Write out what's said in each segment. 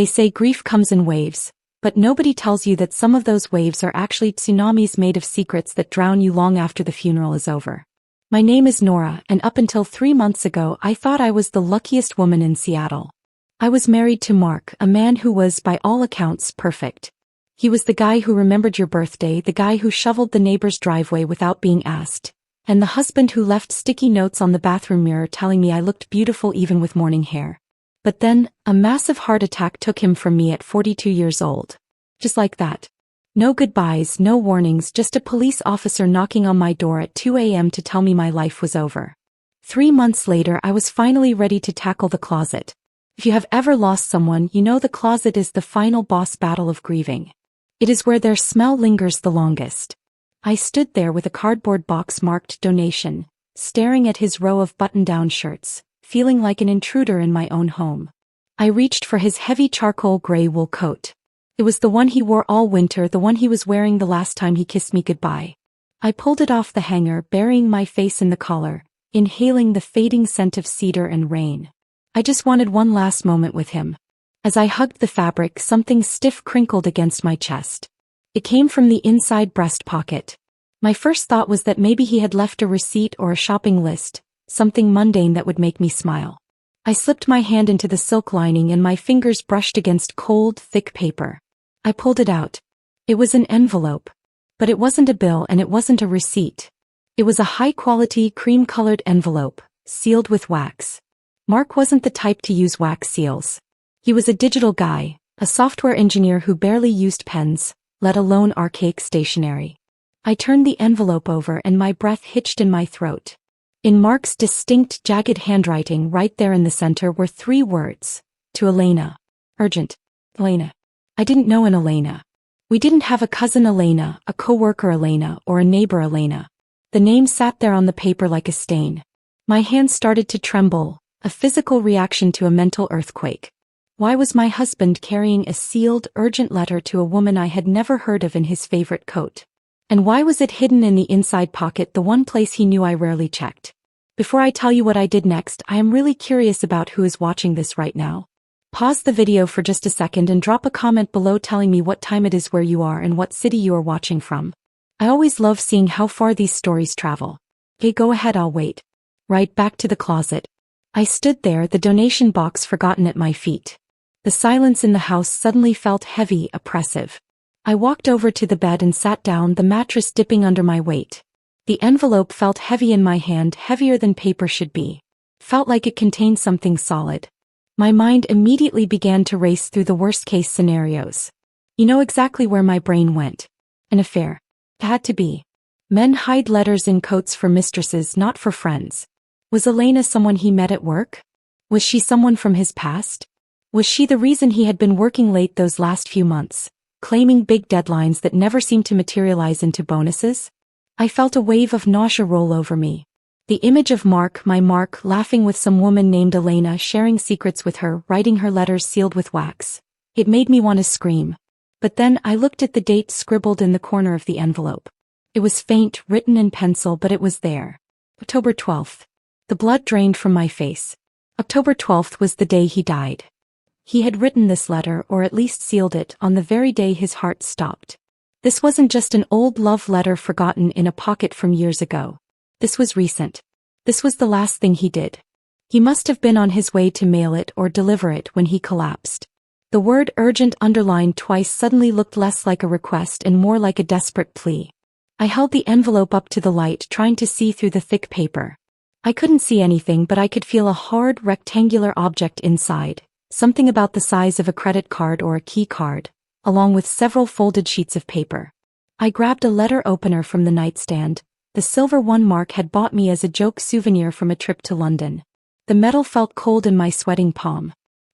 They say grief comes in waves, but nobody tells you that some of those waves are actually tsunamis made of secrets that drown you long after the funeral is over. My name is Nora, and up until 3 months ago I thought I was the luckiest woman in Seattle. I was married to Mark, a man who was, by all accounts, perfect. He was the guy who remembered your birthday, the guy who shoveled the neighbor's driveway without being asked, and the husband who left sticky notes on the bathroom mirror telling me I looked beautiful even with morning hair. But then, a massive heart attack took him from me at 42 years old. Just like that. No goodbyes, no warnings, just a police officer knocking on my door at 2 a.m. to tell me my life was over. 3 months later I was finally ready to tackle the closet. If you have ever lost someone, you know the closet is the final boss battle of grieving. It is where their smell lingers the longest. I stood there with a cardboard box marked donation, staring at his row of button-down shirts, feeling like an intruder in my own home. I reached for his heavy charcoal gray wool coat. It was the one he wore all winter, the one he was wearing the last time he kissed me goodbye. I pulled it off the hanger, burying my face in the collar, inhaling the fading scent of cedar and rain. I just wanted one last moment with him. As I hugged the fabric, something stiff crinkled against my chest. It came from the inside breast pocket. My first thought was that maybe he had left a receipt or a shopping list, something mundane that would make me smile. I slipped my hand into the silk lining and my fingers brushed against cold, thick paper. I pulled it out. It was an envelope. But it wasn't a bill and it wasn't a receipt. It was a high-quality, cream-colored envelope, sealed with wax. Mark wasn't the type to use wax seals. He was a digital guy, a software engineer who barely used pens, let alone archaic stationery. I turned the envelope over and my breath hitched in my throat. In Mark's distinct, jagged handwriting right there in the center were 3 words. To Elena. Urgent. Elena. I didn't know an Elena. We didn't have a cousin Elena, a coworker Elena, or a neighbor Elena. The name sat there on the paper like a stain. My hand started to tremble, a physical reaction to a mental earthquake. Why was my husband carrying a sealed, urgent letter to a woman I had never heard of in his favorite coat? And why was it hidden in the inside pocket, the one place he knew I rarely checked? Before I tell you what I did next, I am really curious about who is watching this right now. Pause the video for just a second and drop a comment below telling me what time it is where you are and what city you are watching from. I always love seeing how far these stories travel. Okay, go ahead, I'll wait. Right back to the closet. I stood there, the donation box forgotten at my feet. The silence in the house suddenly felt heavy, oppressive. I walked over to the bed and sat down, the mattress dipping under my weight. The envelope felt heavy in my hand, heavier than paper should be. Felt like it contained something solid. My mind immediately began to race through the worst-case scenarios. You know exactly where my brain went. An affair. It had to be. Men hide letters in coats for mistresses, not for friends. Was Elena someone he met at work? Was she someone from his past? Was she the reason he had been working late those last few months, claiming big deadlines that never seemed to materialize into bonuses? I felt a wave of nausea roll over me. The image of Mark, my Mark, laughing with some woman named Elena, sharing secrets with her, writing her letters sealed with wax. It made me want to scream. But then I looked at the date scribbled in the corner of the envelope. It was faint, written in pencil, but it was there. October 12th. The blood drained from my face. October 12th was the day he died. He had written this letter, or at least sealed it, on the very day his heart stopped. This wasn't just an old love letter forgotten in a pocket from years ago. This was recent. This was the last thing he did. He must have been on his way to mail it or deliver it when he collapsed. The word urgent underlined twice suddenly looked less like a request and more like a desperate plea. I held the envelope up to the light, trying to see through the thick paper. I couldn't see anything, but I could feel a hard, rectangular object inside, something about the size of a credit card or a key card, along with several folded sheets of paper. I grabbed a letter opener from the nightstand, the silver one Mark had bought me as a joke souvenir from a trip to London. The metal felt cold in my sweating palm.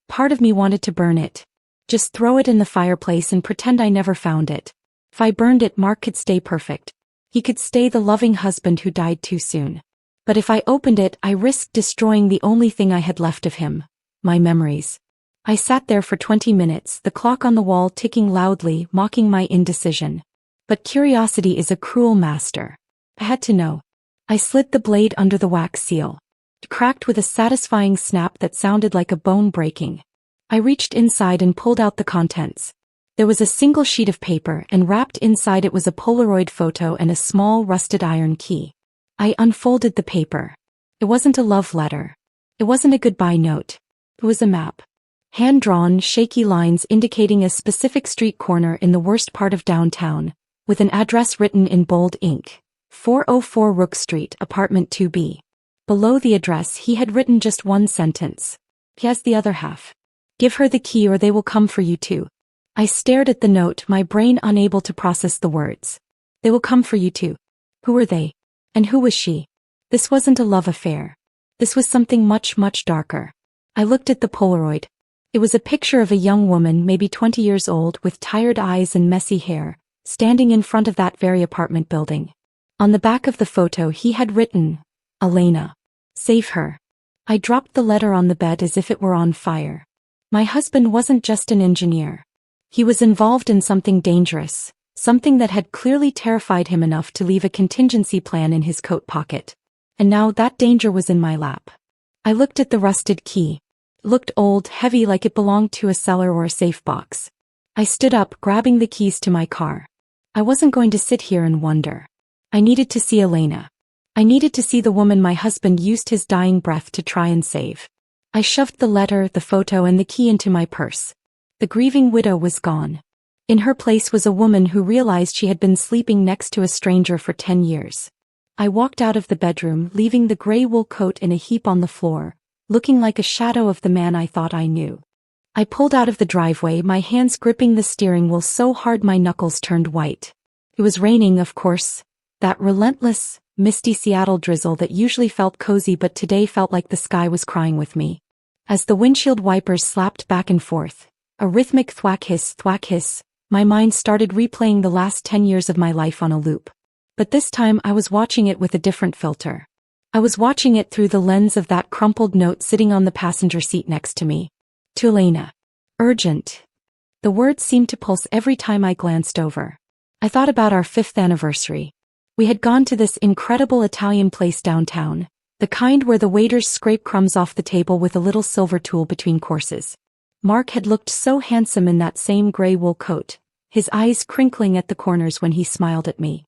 Part of me wanted to burn it. Just throw it in the fireplace and pretend I never found it. If I burned it, Mark could stay perfect. He could stay the loving husband who died too soon. But if I opened it, I risked destroying the only thing I had left of him, my memories. I sat there for 20 minutes, the clock on the wall ticking loudly, mocking my indecision. But curiosity is a cruel master. I had to know. I slid the blade under the wax seal. It cracked with a satisfying snap that sounded like a bone breaking. I reached inside and pulled out the contents. There was a single sheet of paper, and wrapped inside it was a Polaroid photo and a small rusted iron key. I unfolded the paper. It wasn't a love letter. It wasn't a goodbye note. It was a map. Hand-drawn, shaky lines indicating a specific street corner in the worst part of downtown, with an address written in bold ink. 404 Rook Street, apartment 2B. Below the address he had written just one sentence. Here's the other half. Give her the key or they will come for you too. I stared at the note, my brain unable to process the words. They will come for you too. Who were they? And who was she? This wasn't a love affair. This was something much, much darker. I looked at the Polaroid. It was a picture of a young woman, maybe 20 years old, with tired eyes and messy hair, standing in front of that very apartment building. On the back of the photo he had written, Elena. Save her. I dropped the letter on the bed as if it were on fire. My husband wasn't just an engineer. He was involved in something dangerous, something that had clearly terrified him enough to leave a contingency plan in his coat pocket. And now that danger was in my lap. I looked at the rusted key. It looked old, heavy, like it belonged to a cellar or a safe box. I stood up, grabbing the keys to my car. I wasn't going to sit here and wonder. I needed to see Elena. I needed to see the woman my husband used his dying breath to try and save. I shoved the letter, the photo, and the key into my purse. The grieving widow was gone. In her place was a woman who realized she had been sleeping next to a stranger for 10 years. I walked out of the bedroom, leaving the gray wool coat in a heap on the floor, looking like a shadow of the man I thought I knew. I pulled out of the driveway, my hands gripping the steering wheel so hard my knuckles turned white. It was raining, of course. That relentless, misty Seattle drizzle that usually felt cozy but today felt like the sky was crying with me. As the windshield wipers slapped back and forth, a rhythmic thwack hiss, my mind started replaying the last 10 years of my life on a loop. But this time I was watching it with a different filter. I was watching it through the lens of that crumpled note sitting on the passenger seat next to me. To Elena. Urgent. The words seemed to pulse every time I glanced over. I thought about our 5th anniversary. We had gone to this incredible Italian place downtown, the kind where the waiters scrape crumbs off the table with a little silver tool between courses. Mark had looked so handsome in that same gray wool coat, his eyes crinkling at the corners when he smiled at me.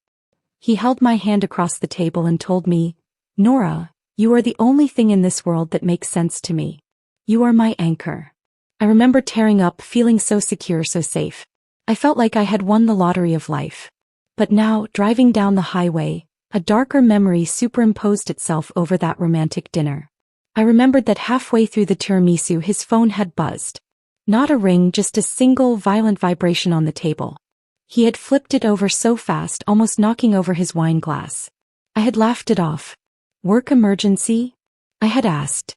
He held my hand across the table and told me, Nora, you are the only thing in this world that makes sense to me. You are my anchor. I remember tearing up, feeling so secure, so safe. I felt like I had won the lottery of life. But now, driving down the highway, a darker memory superimposed itself over that romantic dinner. I remembered that halfway through the tiramisu his phone had buzzed. Not a ring, just a single violent vibration on the table. He had flipped it over so fast, almost knocking over his wine glass. I had laughed it off. Work emergency? I had asked.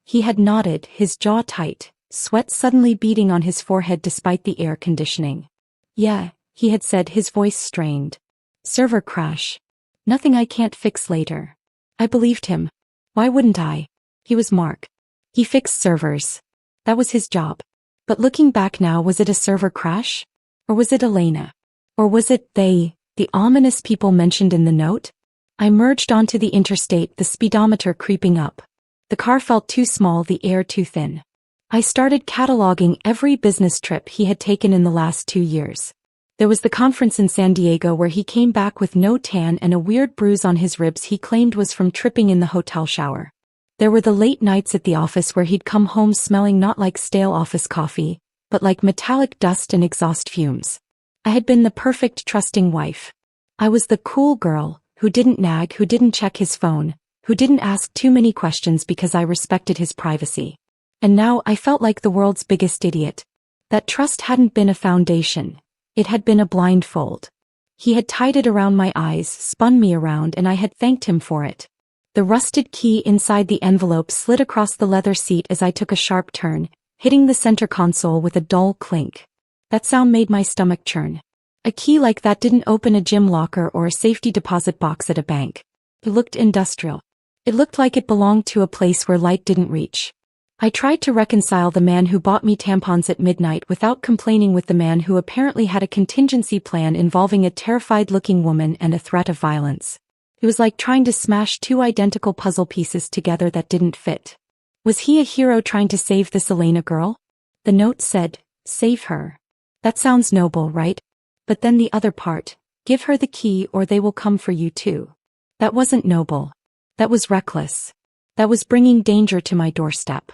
He had nodded, his jaw tight, sweat suddenly beading on his forehead despite the air conditioning. Yeah, he had said, his voice strained. Server crash. Nothing I can't fix later. I believed him. Why wouldn't I? He was Mark. He fixed servers. That was his job. But looking back now, was it a server crash? Or was it Elena? Or was it they, the ominous people mentioned in the note? I merged onto the interstate, the speedometer creeping up. The car felt too small, the air too thin. I started cataloging every business trip he had taken in the last 2 years. There was the conference in San Diego where he came back with no tan and a weird bruise on his ribs he claimed was from tripping in the hotel shower. There were the late nights at the office where he'd come home smelling not like stale office coffee, but like metallic dust and exhaust fumes. I had been the perfect trusting wife. I was the cool girl, who didn't nag, who didn't check his phone, who didn't ask too many questions because I respected his privacy. And now I felt like the world's biggest idiot. That trust hadn't been a foundation. It had been a blindfold. He had tied it around my eyes, spun me around, and I had thanked him for it. The rusted key inside the envelope slid across the leather seat as I took a sharp turn, hitting the center console with a dull clink. That sound made my stomach churn. A key like that didn't open a gym locker or a safety deposit box at a bank. It looked industrial. It looked like it belonged to a place where light didn't reach. I tried to reconcile the man who bought me tampons at midnight without complaining with the man who apparently had a contingency plan involving a terrified-looking woman and a threat of violence. It was like trying to smash two identical puzzle pieces together that didn't fit. Was he a hero trying to save this Elena girl? The note said, "Save her." That sounds noble, right? But then the other part, "Give her the key or they will come for you too." That wasn't noble. That was reckless. That was bringing danger to my doorstep.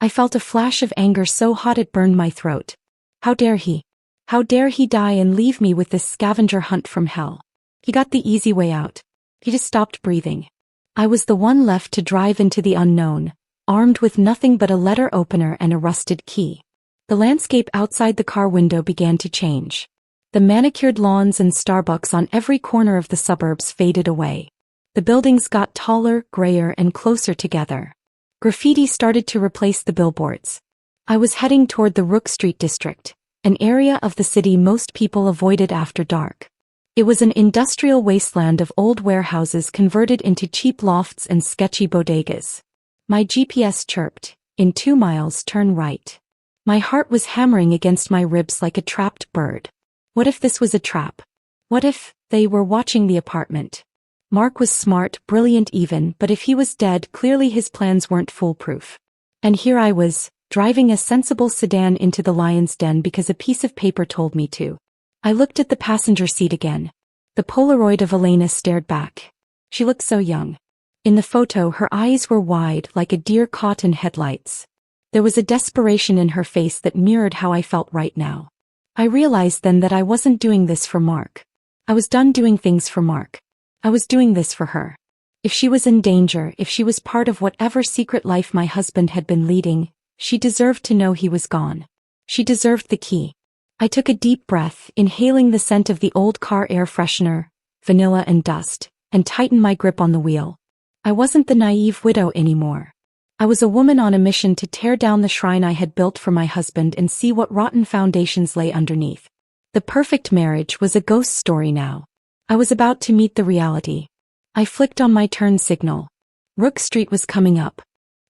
I felt a flash of anger so hot it burned my throat. How dare he? How dare he die and leave me with this scavenger hunt from hell? He got the easy way out. He just stopped breathing. I was the one left to drive into the unknown, armed with nothing but a letter opener and a rusted key. The landscape outside the car window began to change. The manicured lawns and Starbucks on every corner of the suburbs faded away. The buildings got taller, grayer, and closer together. Graffiti started to replace the billboards. I was heading toward the Rook Street district, an area of the city most people avoided after dark. It was an industrial wasteland of old warehouses converted into cheap lofts and sketchy bodegas. My GPS chirped, "In 2 miles, turn right." My heart was hammering against my ribs like a trapped bird. What if this was a trap? What if they were watching the apartment? Mark was smart, brilliant even, but if he was dead, clearly his plans weren't foolproof. And here I was, driving a sensible sedan into the lion's den because a piece of paper told me to. I looked at the passenger seat again. The Polaroid of Elena stared back. She looked so young. In the photo, her eyes were wide, like a deer caught in headlights. There was a desperation in her face that mirrored how I felt right now. I realized then that I wasn't doing this for Mark. I was done doing things for Mark. I was doing this for her. If she was in danger, if she was part of whatever secret life my husband had been leading, she deserved to know he was gone. She deserved the key. I took a deep breath, inhaling the scent of the old car air freshener, vanilla and dust, and tightened my grip on the wheel. I wasn't the naive widow anymore. I was a woman on a mission to tear down the shrine I had built for my husband and see what rotten foundations lay underneath. The perfect marriage was a ghost story now. I was about to meet the reality. I flicked on my turn signal. Rook Street was coming up.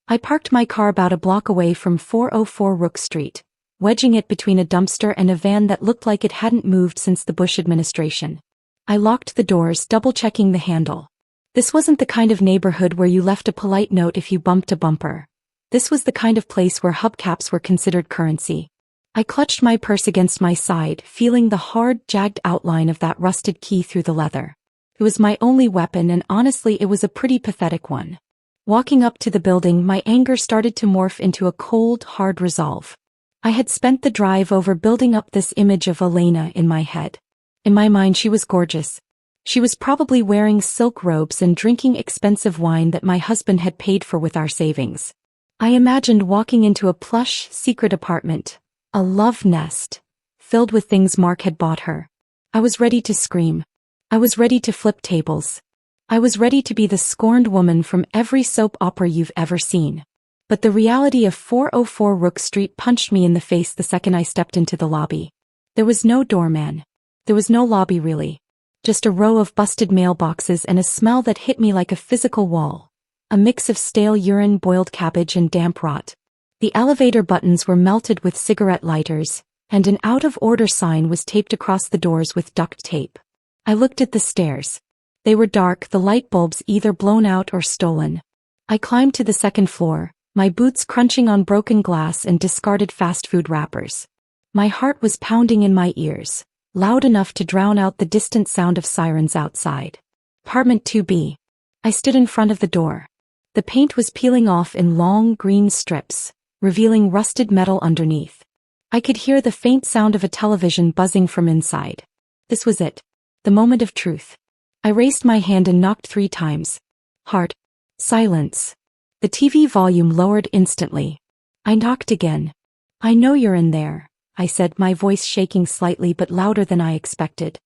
I parked my car about a block away from 404 Rook Street, wedging it between a dumpster and a van that looked like it hadn't moved since the Bush administration. I locked the doors, double-checking the handle. This wasn't the kind of neighborhood where you left a polite note if you bumped a bumper. This was the kind of place where hubcaps were considered currency. I clutched my purse against my side, feeling the hard, jagged outline of that rusted key through the leather. It was my only weapon, and honestly it was a pretty pathetic one. Walking up to the building, my anger started to morph into a cold, hard resolve. I had spent the drive over building up this image of Elena in my head. In my mind she was gorgeous. She was probably wearing silk robes and drinking expensive wine that my husband had paid for with our savings. I imagined walking into a plush, secret apartment, a love nest, filled with things Mark had bought her. I was ready to scream. I was ready to flip tables. I was ready to be the scorned woman from every soap opera you've ever seen. But the reality of 404 Rook Street punched me in the face the second I stepped into the lobby. There was no doorman. There was no lobby really. Just a row of busted mailboxes and a smell that hit me like a physical wall. A mix of stale urine, boiled cabbage, and damp rot. The elevator buttons were melted with cigarette lighters, and an out-of-order sign was taped across the doors with duct tape. I looked at the stairs. They were dark, the light bulbs either blown out or stolen. I climbed to the second floor, my boots crunching on broken glass and discarded fast food wrappers. My heart was pounding in my ears, loud enough to drown out the distant sound of sirens outside. Apartment 2B. I stood in front of the door. The paint was peeling off in long green strips, revealing rusted metal underneath. I could hear the faint sound of a television buzzing from inside. This was it. The moment of truth. I raised my hand and knocked 3 times. Hard. Silence. The TV volume lowered instantly. I knocked again. "I know you're in there," I said, my voice shaking slightly but louder than I expected.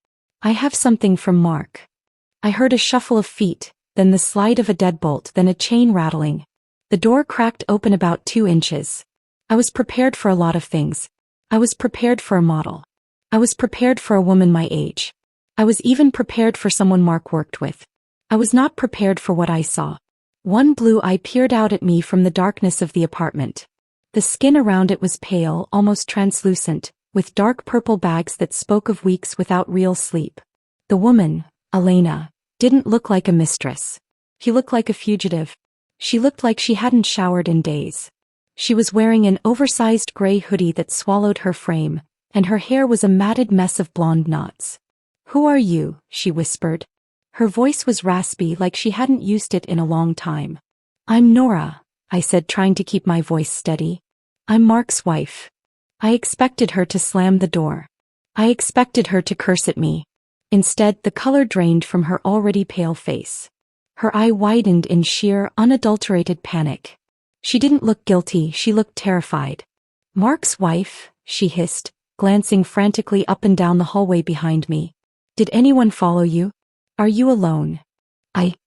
"I have something from Mark." I heard a shuffle of feet, then the slide of a deadbolt, then a chain rattling. The door cracked open about 2 inches. I was prepared for a lot of things. I was prepared for a model. I was prepared for a woman my age. I was even prepared for someone Mark worked with. I was not prepared for what I saw. One blue eye peered out at me from the darkness of the apartment. The skin around it was pale, almost translucent, with dark purple bags that spoke of weeks without real sleep. The woman, Elena, didn't look like a mistress. She looked like a fugitive. She looked like she hadn't showered in days. She was wearing an oversized gray hoodie that swallowed her frame, and her hair was a matted mess of blonde knots. "Who are you?" she whispered. Her voice was raspy, like she hadn't used it in a long time. "I'm Nora," I said, trying to keep my voice steady. "I'm Mark's wife." I expected her to slam the door. I expected her to curse at me. Instead, the color drained from her already pale face. Her eye widened in sheer, unadulterated panic. She didn't look guilty, she looked terrified. "Mark's wife?" she hissed, glancing frantically up and down the hallway behind me. "Did anyone follow you? Are you alone?"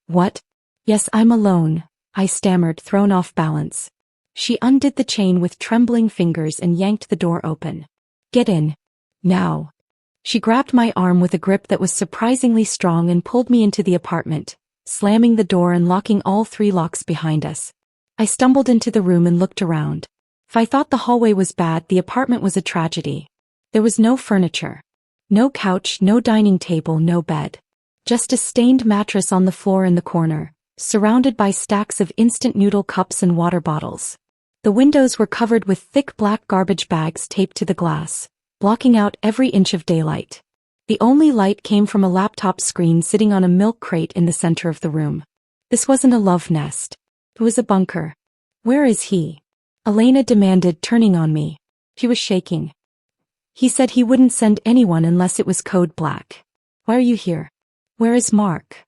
What? "Yes, I'm alone," I stammered, thrown off balance. She undid the chain with trembling fingers and yanked the door open. "Get in. Now." She grabbed my arm with a grip that was surprisingly strong and pulled me into the apartment, slamming the door and locking all 3 locks behind us. I stumbled into the room and looked around. If I thought the hallway was bad, the apartment was a tragedy. There was no furniture. No couch, no dining table, no bed. Just a stained mattress on the floor in the corner, surrounded by stacks of instant noodle cups and water bottles. The windows were covered with thick black garbage bags taped to the glass, blocking out every inch of daylight. The only light came from a laptop screen sitting on a milk crate in the center of the room. This wasn't a love nest. It was a bunker. "Where is he?" Elena demanded, turning on me. She was shaking. "He said he wouldn't send anyone unless it was code black. Why are you here? Where is Mark?"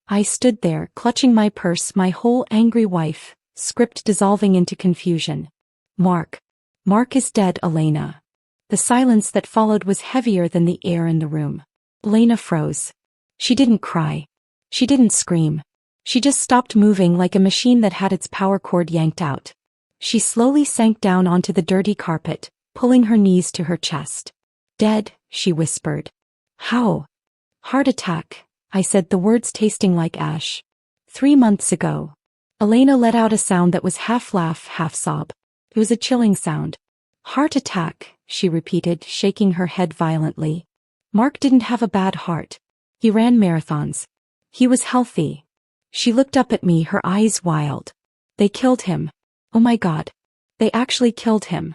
I stood there, clutching my purse, my whole angry wife, script dissolving into confusion. Mark is dead, Elena." The silence that followed was heavier than the air in the room. Elena froze. She didn't cry. She didn't scream. She just stopped moving, like a machine that had its power cord yanked out. She slowly sank down onto the dirty carpet, pulling her knees to her chest. "Dead," she whispered. "How?" "Heart attack," I said, the words tasting like ash. 3 months ago." Elena let out a sound that was half laugh, half sob. It was a chilling sound. "Heart attack," she repeated, shaking her head violently. "Mark didn't have a bad heart. He ran marathons. He was healthy." She looked up at me, her eyes wild. "They killed him. Oh my God. They actually killed him."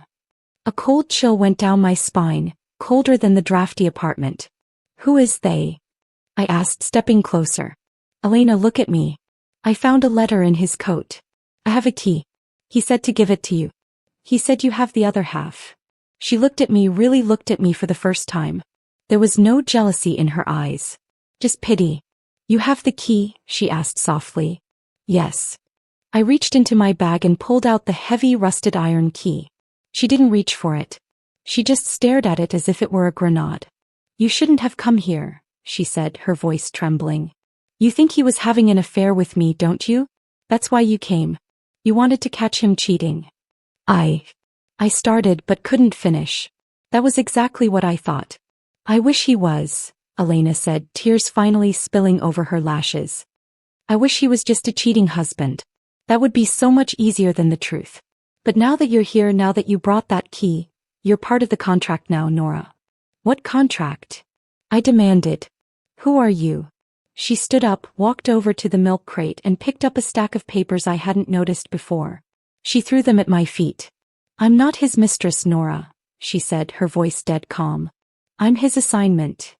A cold chill went down my spine, colder than the drafty apartment. "Who is they?" I asked, stepping closer. "Elena, look at me. I found a letter in his coat. I have a key. He said to give it to you. He said you have the other half." She looked at me, really looked at me for the first time. There was no jealousy in her eyes. Just pity. "You have the key?" she asked softly. "Yes." I reached into my bag and pulled out the heavy, rusted iron key. She didn't reach for it. She just stared at it as if it were a grenade. "You shouldn't have come here," she said, her voice trembling. "You think he was having an affair with me, don't you? That's why you came. You wanted to catch him cheating." I started but couldn't finish. That was exactly what I thought. "I wish he was," Elena said, tears finally spilling over her lashes. "I wish he was just a cheating husband. That would be so much easier than the truth. But now that you're here, now that you brought that key, you're part of the contract now, Nora." "What contract?" I demanded. "Who are you?" She stood up, walked over to the milk crate and picked up a stack of papers I hadn't noticed before. She threw them at my feet. "I'm not his mistress, Nora," she said, her voice dead calm. "I'm his assignment."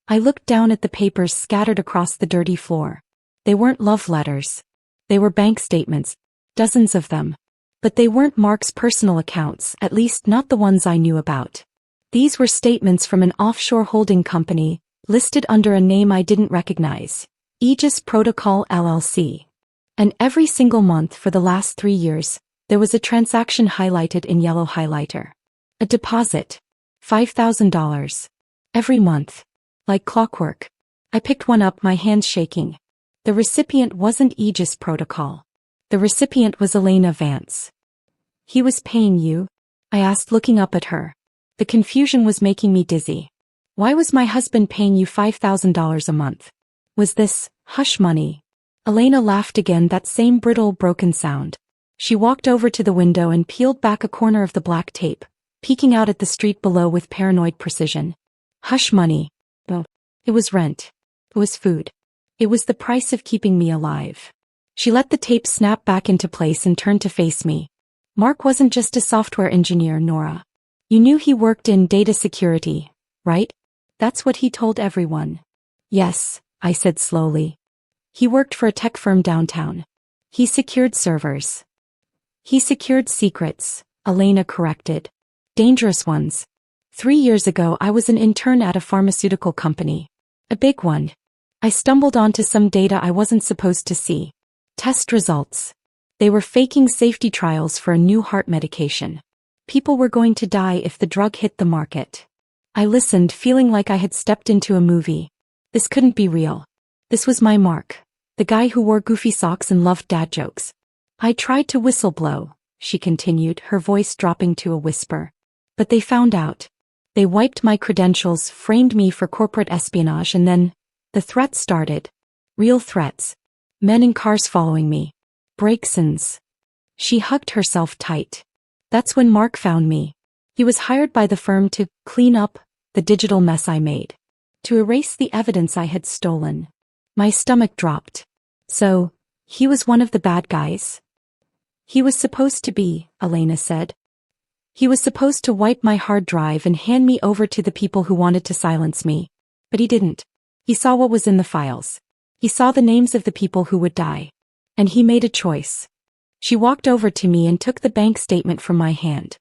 I looked down at the papers scattered across the dirty floor. They weren't love letters. They were bank statements, dozens of them. But they weren't Mark's personal accounts, at least not the ones I knew about. These were statements from an offshore holding company, listed under a name I didn't recognize. Aegis Protocol LLC. And every single month for the last 3 years, there was a transaction highlighted in yellow highlighter. A deposit. $5,000. Every month. Like clockwork. I picked one up, my hands shaking. The recipient wasn't Aegis Protocol. The recipient was Elena Vance. "He was paying you?" I asked, looking up at her. The confusion was making me dizzy. "Why was my husband paying you $5,000 a month? Was this hush money?" Elena laughed again, that same brittle, broken sound. She walked over to the window and peeled back a corner of the black tape, peeking out at the street below with paranoid precision. "Hush money. Oh, it was rent. It was food. It was the price of keeping me alive." She let the tape snap back into place and turned to face me. Mark wasn't just a software engineer, Nora. You knew he worked in data security, right? That's what he told everyone. Yes, I said slowly. He worked for a tech firm downtown. He secured servers. He secured secrets, Elena corrected. Dangerous ones. 3 years ago I was an intern at a pharmaceutical company. A big one. I stumbled onto some data I wasn't supposed to see. Test results. They were faking safety trials for a new heart medication. People were going to die if the drug hit the market. I listened, feeling like I had stepped into a movie. This couldn't be real. This was my Mark, the guy who wore goofy socks and loved dad jokes. I tried to whistle-blow, she continued, her voice dropping to a whisper. But they found out. They wiped my credentials, framed me for corporate espionage, and then the threats started. Real threats. Men in cars following me. Break-ins. She hugged herself tight. That's when Mark found me. He was hired by the firm to clean up the digital mess I made. To erase the evidence I had stolen. My stomach dropped. So, he was one of the bad guys? He was supposed to be, Elena said. He was supposed to wipe my hard drive and hand me over to the people who wanted to silence me. But he didn't. He saw what was in the files. He saw the names of the people who would die. And he made a choice. She walked over to me and took the bank statement from my hand.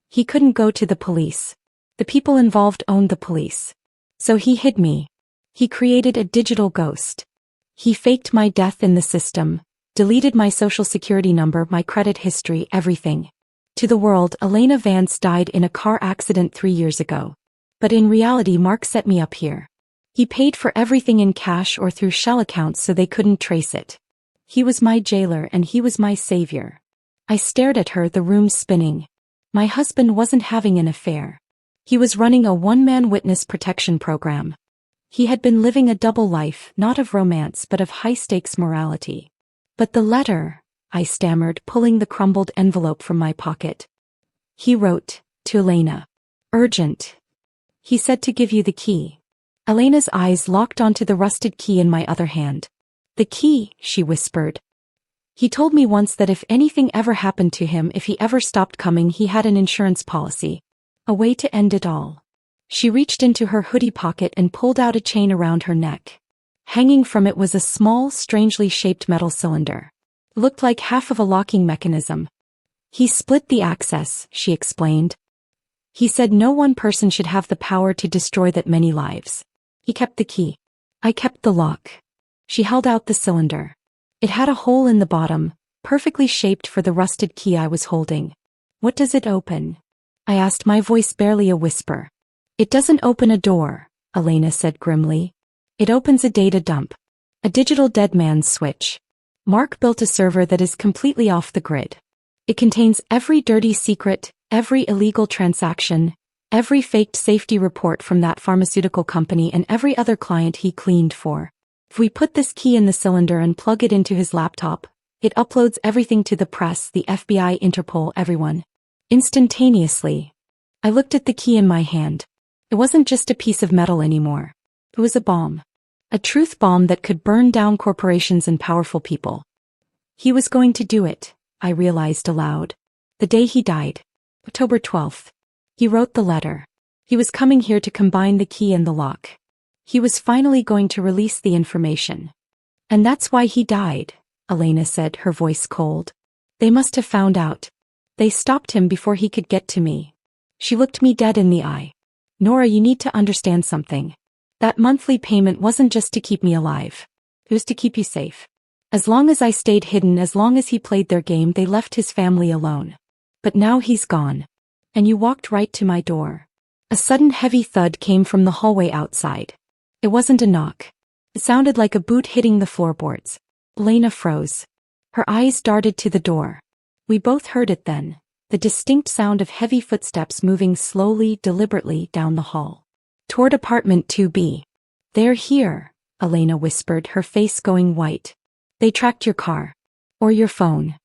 He couldn't go to the police. The people involved owned the police. So he hid me. He created a digital ghost. He faked my death in the system, deleted my social security number, my credit history, everything. To the world, Elena Vance died in a car accident 3 years ago. But in reality, Mark set me up here. He paid for everything in cash or through shell accounts so they couldn't trace it. He was my jailer and he was my savior. I stared at her, the room spinning. My husband wasn't having an affair. He was running a one-man witness protection program. He had been living a double life, not of romance but of high-stakes morality. But the letter, I stammered, pulling the crumbled envelope from my pocket. He wrote, to Elena. Urgent. He said to give you the key. Elena's eyes locked onto the rusted key in my other hand. The key, she whispered. He told me once that if anything ever happened to him, if he ever stopped coming, he had an insurance policy. A way to end it all. She reached into her hoodie pocket and pulled out a chain around her neck. Hanging from it was a small, strangely shaped metal cylinder. It looked like half of a locking mechanism. He split the access, she explained. He said no one person should have the power to destroy that many lives. He kept the key. I kept the lock. She held out the cylinder. It had a hole in the bottom, perfectly shaped for the rusted key I was holding. What does it open? I asked, my voice barely a whisper. It doesn't open a door, Elena said grimly. It opens a data dump. A digital dead man's switch. Mark built a server that is completely off the grid. It contains every dirty secret, every illegal transaction, every faked safety report from that pharmaceutical company and every other client he cleaned for. If we put this key in the cylinder and plug it into his laptop, it uploads everything to the press, the FBI, Interpol, everyone. Instantaneously. I looked at the key in my hand. It wasn't just a piece of metal anymore. It was a bomb. A truth bomb that could burn down corporations and powerful people. He was going to do it, I realized aloud. The day he died. October 12th. He wrote the letter. He was coming here to combine the key and the lock. He was finally going to release the information. And that's why he died, Elena said, her voice cold. They must have found out. They stopped him before he could get to me. She looked me dead in the eye. Nora, you need to understand something. That monthly payment wasn't just to keep me alive. It was to keep you safe. As long as I stayed hidden, as long as he played their game, they left his family alone. But now he's gone. And you walked right to my door. A sudden heavy thud came from the hallway outside. It wasn't a knock. It sounded like a boot hitting the floorboards. Elena froze. Her eyes darted to the door. We both heard it then. The distinct sound of heavy footsteps moving slowly, deliberately down the hall. Toward apartment 2B. They're here, Elena whispered, her face going white. They tracked your car. Or your phone.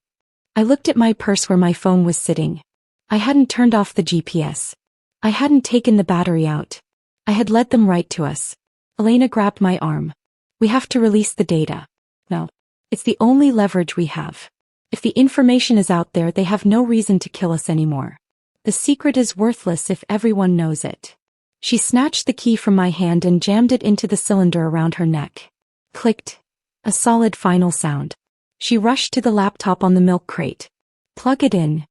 I looked at my purse where my phone was sitting. I hadn't turned off the GPS. I hadn't taken the battery out. I had led them right to us. Elena grabbed my arm. We have to release the data. No. It's the only leverage we have. If the information is out there, they have no reason to kill us anymore. The secret is worthless if everyone knows it. She snatched the key from my hand and jammed it into the cylinder around her neck. Clicked. A solid final sound. She rushed to the laptop on the milk crate. Plug it in.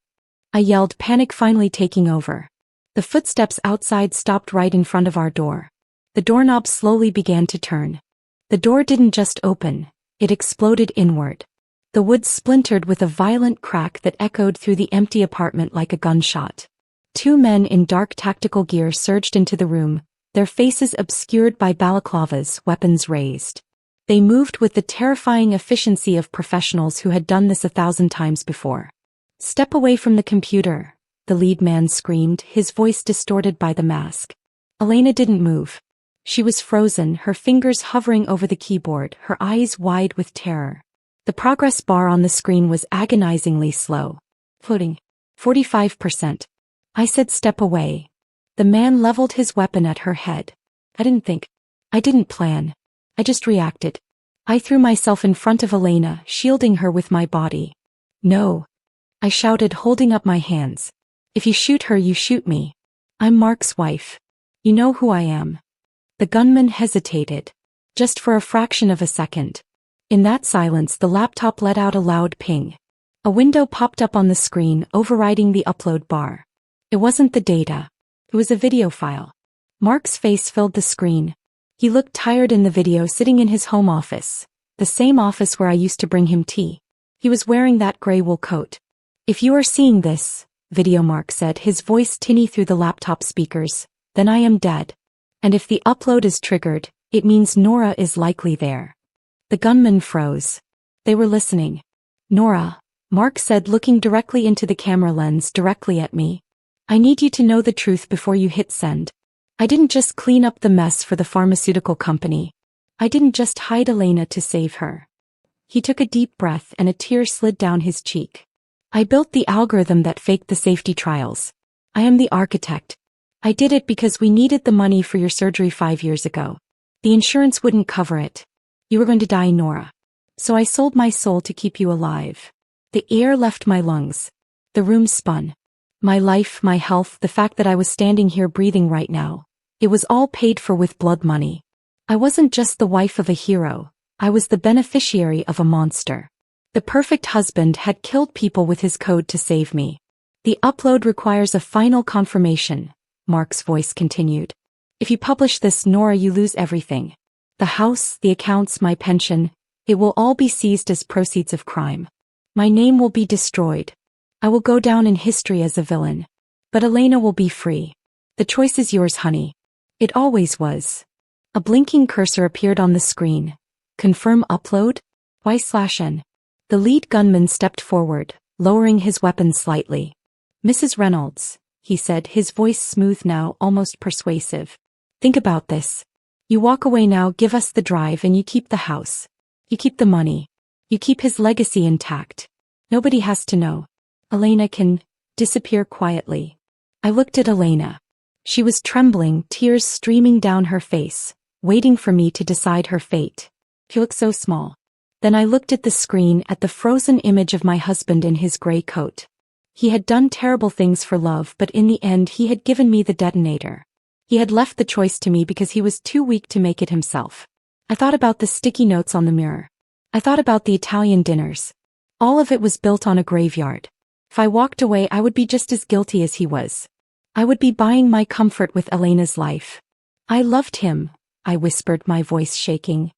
I yelled, panic finally taking over. The footsteps outside stopped right in front of our door. The doorknob slowly began to turn. The door didn't just open, it exploded inward. The wood splintered with a violent crack that echoed through the empty apartment like a gunshot. Two men in dark tactical gear surged into the room, their faces obscured by balaclavas, weapons raised. They moved with the terrifying efficiency of professionals who had done this 1,000 times before. Step away from the computer, the lead man screamed, his voice distorted by the mask. Elena didn't move. She was frozen, her fingers hovering over the keyboard, her eyes wide with terror. The progress bar on the screen was agonizingly slow. Floating. 45%. I said step away. The man leveled his weapon at her head. I didn't think. I didn't plan. I just reacted. I threw myself in front of Elena, shielding her with my body. No. I shouted, holding up my hands. If you shoot her, you shoot me. I'm Mark's wife. You know who I am. The gunman hesitated. Just for a fraction of a second. In that silence, the laptop let out a loud ping. A window popped up on the screen, overriding the upload bar. It wasn't the data. It was a video file. Mark's face filled the screen. He looked tired in the video, sitting in his home office. The same office where I used to bring him tea. He was wearing that gray wool coat. If you are seeing this, video, Mark said, his voice tinny through the laptop speakers, then I am dead. And if the upload is triggered, it means Nora is likely there. The gunman froze. They were listening. Nora, Mark said, looking directly into the camera lens, directly at me. I need you to know the truth before you hit send. I didn't just clean up the mess for the pharmaceutical company. I didn't just hide Elena to save her. He took a deep breath and a tear slid down his cheek. I built the algorithm that faked the safety trials. I am the architect. I did it because we needed the money for your surgery 5 years ago. The insurance wouldn't cover it. You were going to die, Nora. So I sold my soul to keep you alive. The air left my lungs. The room spun. My life, my health, the fact that I was standing here breathing right now. It was all paid for with blood money. I wasn't just the wife of a hero. I was the beneficiary of a monster. The perfect husband had killed people with his code to save me. The upload requires a final confirmation, Mark's voice continued. If you publish this, Nora, you lose everything. The house, the accounts, my pension, it will all be seized as proceeds of crime. My name will be destroyed. I will go down in history as a villain. But Elena will be free. The choice is yours, honey. It always was. A blinking cursor appeared on the screen. Confirm upload? Y/N. The lead gunman stepped forward, lowering his weapon slightly. Mrs. Reynolds, he said, his voice smooth now, almost persuasive. Think about this. You walk away now, give us the drive, and you keep the house. You keep the money. You keep his legacy intact. Nobody has to know. Elena can disappear quietly. I looked at Elena. She was trembling, tears streaming down her face, waiting for me to decide her fate. She looked so small. Then I looked at the screen, at the frozen image of my husband in his gray coat. He had done terrible things for love, but in the end he had given me the detonator. He had left the choice to me because he was too weak to make it himself. I thought about the sticky notes on the mirror. I thought about the Italian dinners. All of it was built on a graveyard. If I walked away, I would be just as guilty as he was. I would be buying my comfort with Elena's life. I loved him, I whispered, my voice shaking.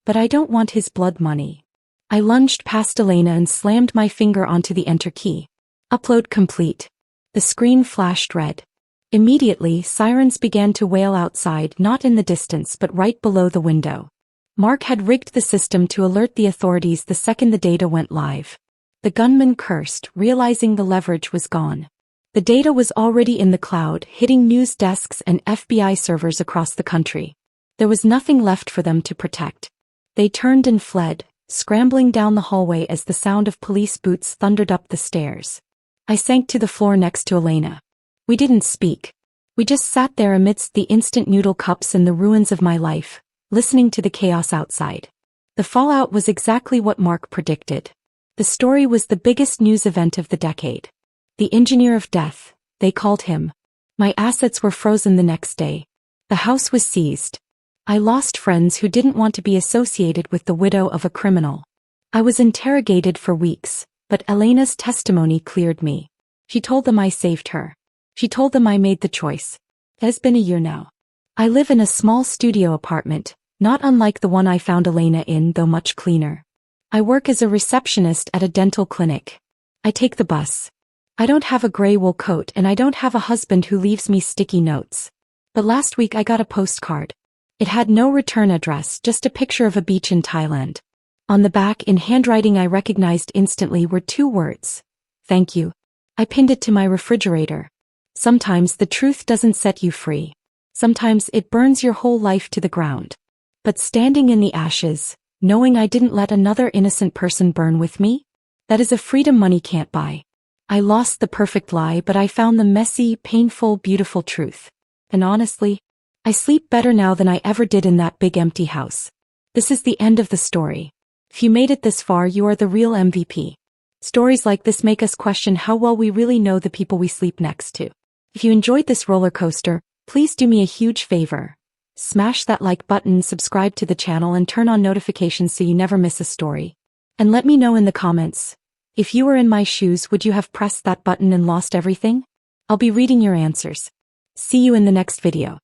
But I don't want his blood money. I lunged past Elena and slammed my finger onto the enter key. Upload complete. The screen flashed red. Immediately, sirens began to wail outside, not in the distance but right below the window. Mark had rigged the system to alert the authorities the second the data went live. The gunman cursed, realizing the leverage was gone. The data was already in the cloud, hitting news desks and FBI servers across the country. There was nothing left for them to protect. They turned and fled, scrambling down the hallway as the sound of police boots thundered up the stairs. I sank to the floor next to Elena. We didn't speak. We just sat there amidst the instant noodle cups and the ruins of my life, listening to the chaos outside. The fallout was exactly what Mark predicted. The story was the biggest news event of the decade. The engineer of death, they called him. My assets were frozen the next day. The house was seized. I lost friends who didn't want to be associated with the widow of a criminal. I was interrogated for weeks, but Elena's testimony cleared me. She told them I saved her. She told them I made the choice. It has been a year now. I live in a small studio apartment, not unlike the one I found Elena in, though much cleaner. I work as a receptionist at a dental clinic. I take the bus. I don't have a gray wool coat and I don't have a husband who leaves me sticky notes. But last week I got a postcard. It had no return address, just a picture of a beach in Thailand. On the back, in handwriting I recognized instantly, were 2 words. Thank you. I pinned it to my refrigerator. Sometimes the truth doesn't set you free. Sometimes it burns your whole life to the ground. But standing in the ashes, knowing I didn't let another innocent person burn with me, that is a freedom money can't buy. I lost the perfect lie, but I found the messy, painful, beautiful truth. And honestly, I sleep better now than I ever did in that big empty house. This is the end of the story. If you made it this far, you are the real MVP. Stories like this make us question how well we really know the people we sleep next to. If you enjoyed this roller coaster, please do me a huge favor. Smash that like button, subscribe to the channel, and turn on notifications so you never miss a story. And let me know in the comments, if you were in my shoes, would you have pressed that button and lost everything? I'll be reading your answers. See you in the next video.